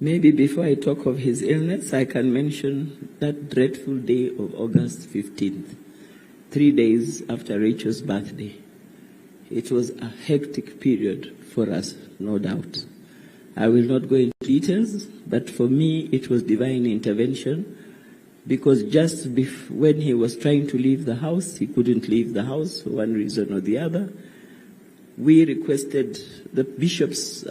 Maybe before I talk of his illness, I can mention that dreadful day of August 15th, 3 days after Rachel's birthday. It was a hectic period for us, no doubt. I will not go into details, but for me it was divine intervention, because just when he was trying to leave the house, he couldn't leave the house for one reason or the other. We requested, the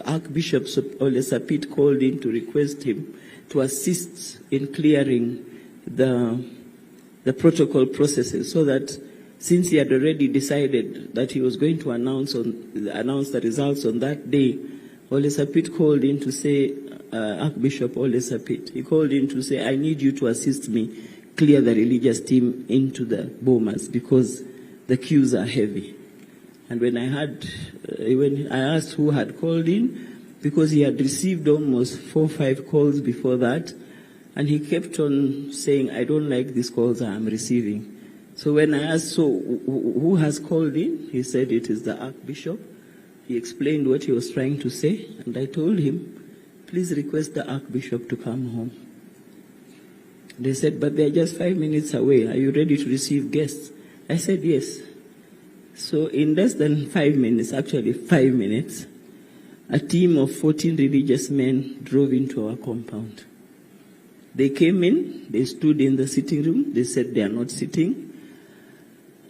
Archbishop Ole Sapit called in to request him to assist in clearing the protocol processes, so that since he had already decided that he was going to announce the results on that day, Ole Sapit called in to say, Archbishop Ole Sapit, he called in to say, I need you to assist me clear the religious team into the Bomas because the queues are heavy. And when I asked who had called in, because he had received almost 4 or 5 calls before that, and he kept on saying, I don't like these calls I'm receiving. So when I asked, so who has called in? He said it is the Archbishop. He explained what he was trying to say, and I told him, please request the Archbishop to come home. They said, but they're just 5 minutes away. Are you ready to receive guests? I said, yes. So in less than 5 minutes, actually 5 minutes, a team of 14 religious men drove into our compound. They came in, they stood in the sitting room, they said they are not sitting.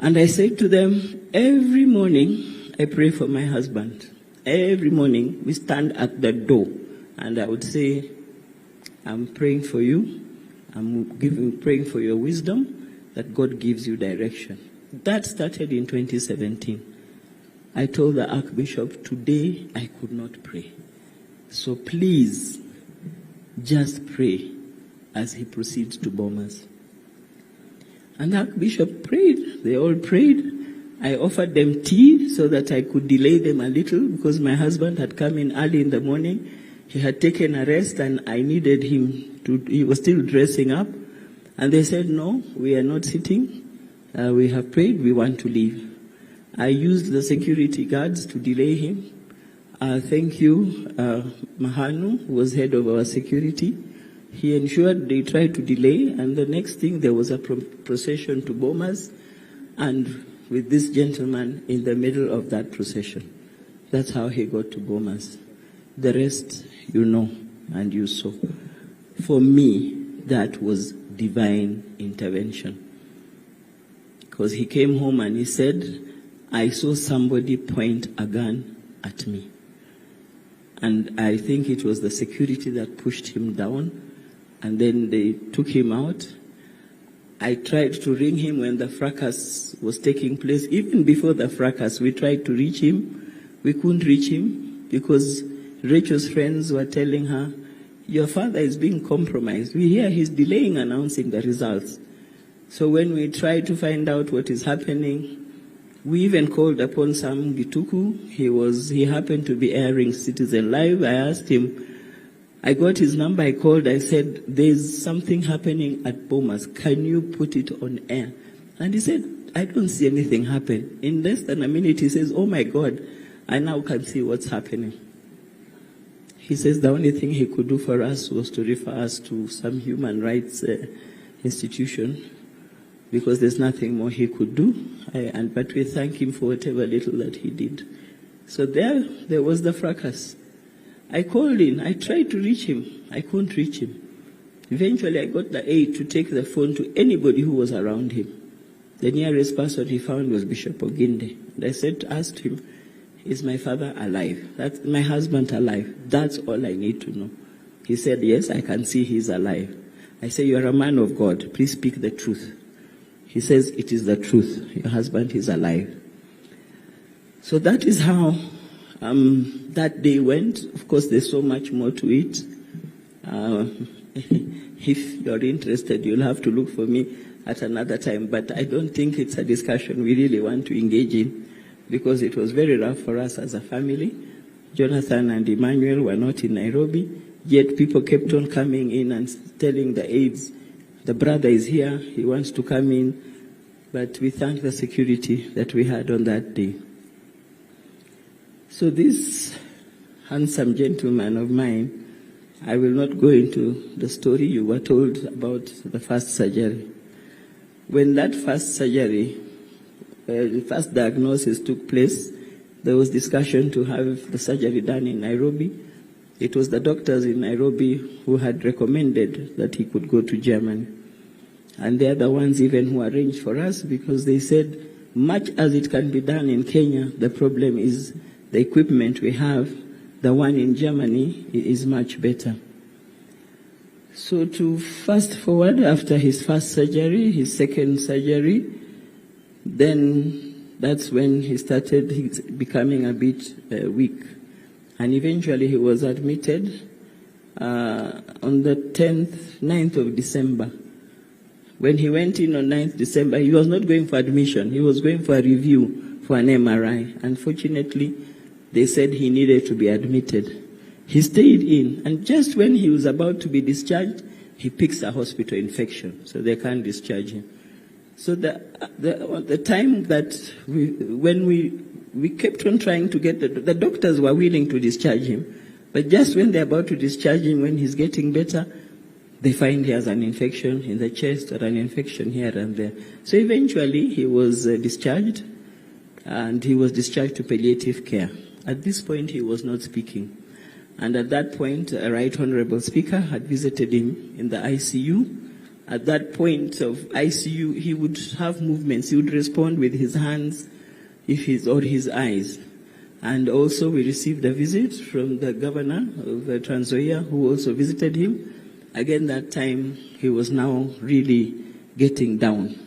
And I said to them, every morning I pray for my husband. Every morning we stand at the door and I would say, I'm praying for you, praying for your wisdom, that God gives you direction. That started in 2017. I told the Archbishop, today I could not pray. So please, just pray as he proceeds to Bomas. And the Archbishop prayed. They all prayed. I offered them tea so that I could delay them a little, because my husband had come in early in the morning. He had taken a rest and I needed him he was still dressing up. And they said, no, we are not sitting. We have prayed, we want to leave. I used the security guards to delay him. Thank you, Mahanu, who was head of our security. He ensured they tried to delay, and the next thing there was a procession to Bomas, and with this gentleman in the middle of that procession. That's how he got to Bomas. The rest you know and you saw. For me, that was divine intervention. Because he came home and he said, I saw somebody point a gun at me. And I think it was the security that pushed him down, and then they took him out. I tried to ring him when the fracas was taking place. Even before the fracas, we tried to reach him. We couldn't reach him because Rachel's friends were telling her, your father is being compromised. We hear he's delaying announcing the results. So when we tried to find out what is happening, we even called upon Sam Gituku. He happened to be airing Citizen Live. I asked him, I got his number, I called, I said, there's something happening at Bomas. Can you put it on air? And he said, I don't see anything happen. In less than a minute, he says, oh my God, I now can see what's happening. He says the only thing he could do for us was to refer us to some human rights institution, because there's nothing more he could do. But we thank him for whatever little that he did. So there was the fracas. I called in. I tried to reach him. I couldn't reach him. Eventually, I got the aide to take the phone to anybody who was around him. The nearest person he found was Bishop Oginde. And I asked him, is my father alive? That's my husband alive? That's all I need to know. He said, yes, I can see he's alive. I said, you are a man of God. Please speak the truth. He says, it is the truth. Your husband is alive. So that is how that day went. Of course, there's so much more to it. If you're interested, you'll have to look for me at another time. But I don't think it's a discussion we really want to engage in, because it was very rough for us as a family. Jonathan and Emmanuel were not in Nairobi, yet people kept on coming in and telling the aides, the brother is here, he wants to come in. But we thank the security that we had on that day. So this handsome gentleman of mine I will not go into the story. You were told about the first surgery. When that first surgery, the first diagnosis took place, there was discussion to have the surgery done in Nairobi. It was the doctors in Nairobi who had recommended that he could go to Germany. And they are the ones even who arranged for us, because they said, much as it can be done in Kenya, the problem is the equipment we have. The one in Germany is much better. So to fast forward, after his first surgery, his second surgery, then that's when he started becoming a bit weak. And eventually he was admitted on the 9th of December. When he went in on 9th December, he was not going for admission. He was going for a review for an MRI. Unfortunately, they said he needed to be admitted. He stayed in, and just when he was about to be discharged, he picks a hospital infection, so they can't discharge him. So the time that when we kept on trying to get the doctors were willing to discharge him, but just when they're about to discharge him, when he's getting better, they find he has an infection in the chest or an infection here and there. So eventually he was discharged, and he was discharged to palliative care. At this point, he was not speaking. And at that point, a Right Honorable Speaker had visited him in the ICU. At that point of ICU, he would have movements. He would respond with his hands or his eyes. And also we received a visit from the governor of Trans Nzoia, who also visited him. Again, that time he was now really getting down.